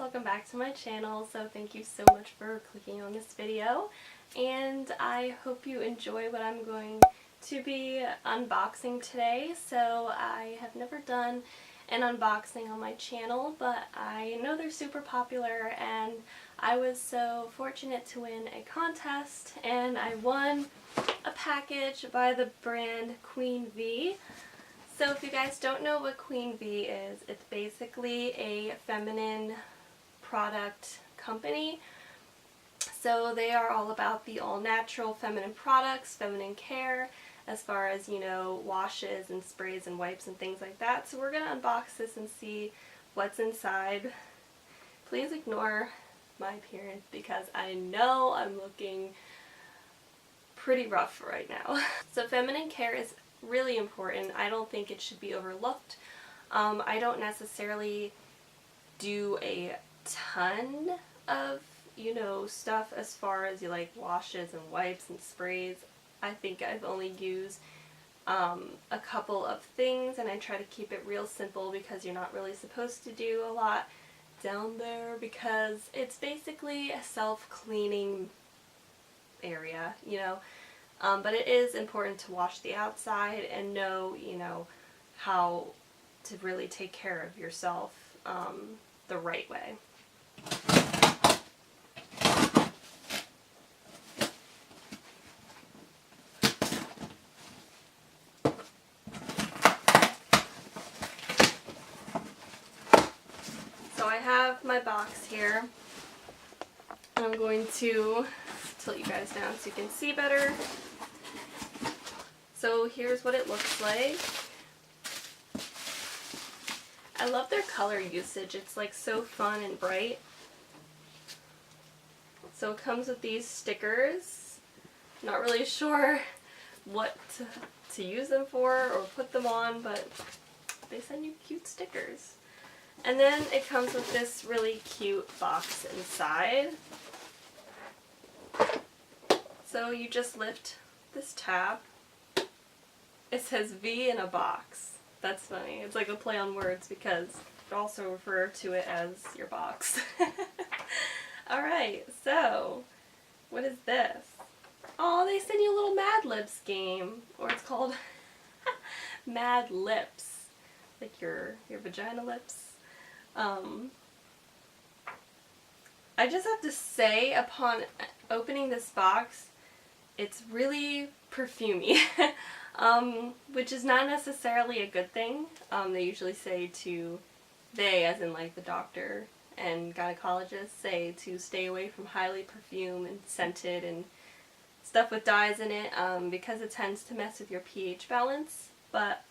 welcome back to my channel. So thank you so much for clicking on this video, and I hope you enjoy what I'm going to be unboxing today. So I have never done an unboxing on my channel, but I know they're super popular, and I was so fortunate to win a contest, and I won a package by the brand Queen V. So if you guys don't know what Queen V is, it's basically a feminine product company. So they are all about the all-natural feminine products, feminine care, as far as, you know, washes and sprays and wipes and things like that. So we're going to unbox this and see what's inside. Please ignore my appearance because I know I'm looking pretty rough right now. So feminine care is really important. I don't think it should be overlooked. I don't necessarily do a ton of, you know, stuff as far as like washes and wipes and sprays. I think I've only used a couple of things, and I try to keep it real simple because you're not really supposed to do a lot down there because it's basically a self-cleaning area, you know. But it is important to wash the outside and know, you know, how to really take care of yourself the right way. So I have my box here, and I'm going to tilt you guys down so you can see better. So here's what it looks like. I love their color usage. It's like so fun and bright. So it comes with these stickers. Not really sure what to use them for or put them on, but they send you cute stickers. And then it comes with this really cute box inside. So you just lift this tab. It says V in a box. That's funny. It's like a play on words because you also refer to it as your box. Alright, so what is this? Oh, they send you a little Mad Libs game. Or it's called Mad Lips. Like your vagina lips. I just have to say, upon opening this box, it's really perfumey. Which is not necessarily a good thing. They usually say they, as in like the doctor and gynecologist, say to stay away from highly perfumed and scented and stuff with dyes in it because it tends to mess with your pH balance. But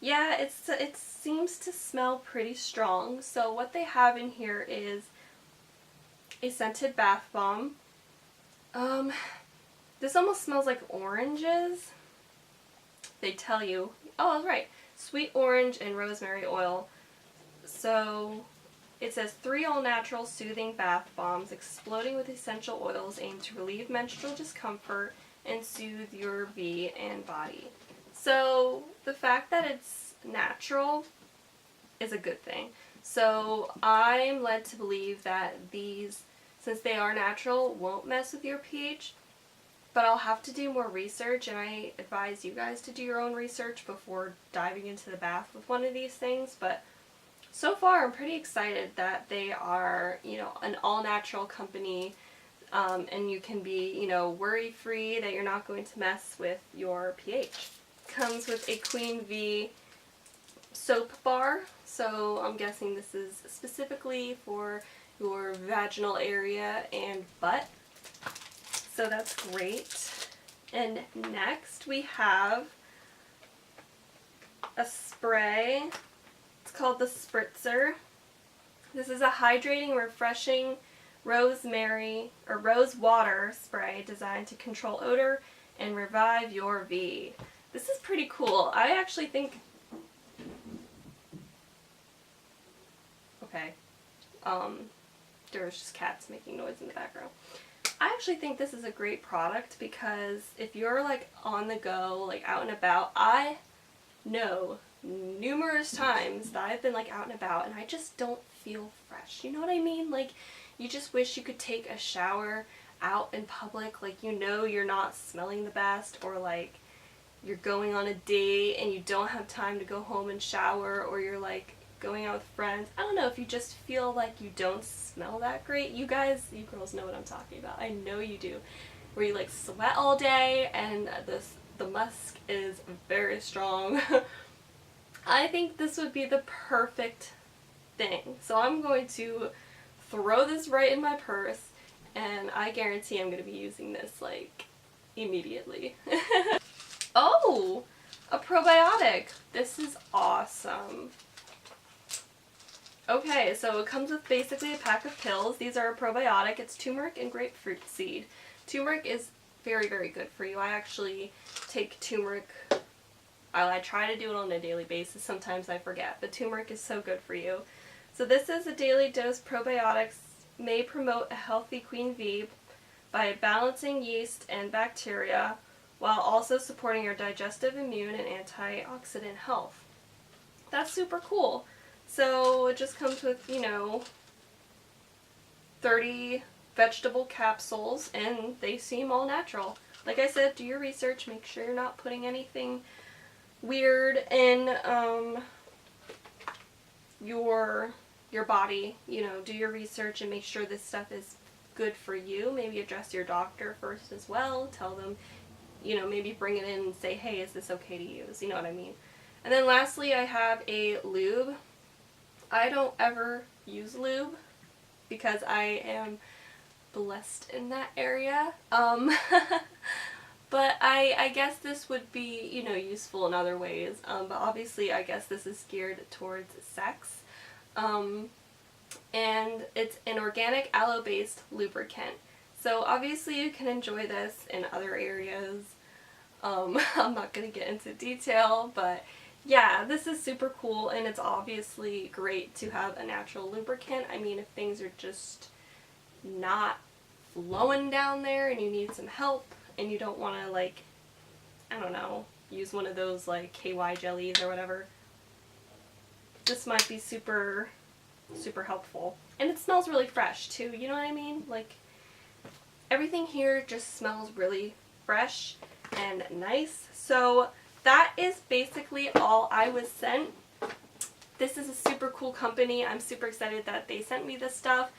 yeah, it seems to smell pretty strong. So what they have in here is a scented bath bomb. This almost smells like oranges. They tell you, oh, right, sweet orange and rosemary oil. So it says 3 all-natural soothing bath bombs exploding with essential oils aimed to relieve menstrual discomfort and soothe your V and body. So the fact that it's natural is a good thing. So I'm led to believe that these, since they are natural, won't mess with your pH. But I'll have to do more research, and I advise you guys to do your own research before diving into the bath with one of these things. But so far, I'm pretty excited that they are, you know, an all-natural company, and you can be, you know, worry-free that you're not going to mess with your pH. Comes with a Queen V soap bar, so I'm guessing this is specifically for your vaginal area and butt. So that's great. And next we have a spray. It's called the Spritzer. This is a hydrating, refreshing rosemary or rose water spray designed to control odor and revive your V. This is pretty cool. I actually think, okay, there was just cats making noise in the background. I actually think this is a great product because if you're like on the go, like out and about, I know numerous times that I've been like out and about and I just don't feel fresh. You know what I mean? Like, you just wish you could take a shower out in public, like, you know you're not smelling the best, or like you're going on a date and you don't have time to go home and shower, or you're like going out with friends. I don't know, if you just feel like you don't smell that great. You guys, you girls know what I'm talking about. I know you do. Where you like sweat all day and the musk is very strong. I think this would be the perfect thing. So I'm going to throw this right in my purse, and I guarantee I'm going to be using this like immediately. Oh, a probiotic. This is awesome. Okay, so it comes with basically a pack of pills. These are a probiotic. It's turmeric and grapefruit seed. Turmeric is very, very good for you. I actually take turmeric. I try to do it on a daily basis. Sometimes I forget, but turmeric is so good for you. So this is a daily dose. Probiotics may promote a healthy queen bee by balancing yeast and bacteria while also supporting your digestive, immune, and antioxidant health. That's super cool. So it just comes with, you know, 30 vegetable capsules, and they seem all natural. Like I said, do your research. Make sure you're not putting anything weird in your body. You know, do your research and make sure this stuff is good for you. Maybe address your doctor first as well. Tell them, you know, maybe bring it in and say, hey, is this okay to use? You know what I mean? And then lastly, I have a lube. I don't ever use lube because I am blessed in that area. But I guess this would be, you know, useful in other ways. But obviously, I guess this is geared towards sex. And it's an organic aloe-based lubricant. So obviously you can enjoy this in other areas. I'm not going to get into detail, but yeah, this is super cool, and it's obviously great to have a natural lubricant. I mean, if things are just not flowing down there and you need some help and you don't want to, like, I don't know, use one of those like KY jellies or whatever, this might be super, super helpful. And it smells really fresh too, you know what I mean? Like, everything here just smells really fresh and nice. So that is basically all I was sent. This is a super cool company. I'm super excited that they sent me this stuff.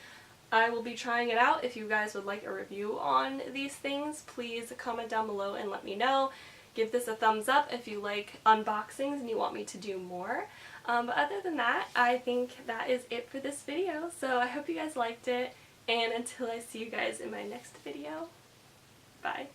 I will be trying it out. If you guys would like a review on these things, please comment down below and let me know. Give this a thumbs up if you like unboxings and you want me to do more. But other than that, I think that is it for this video. So I hope you guys liked it, and until I see you guys in my next video, bye.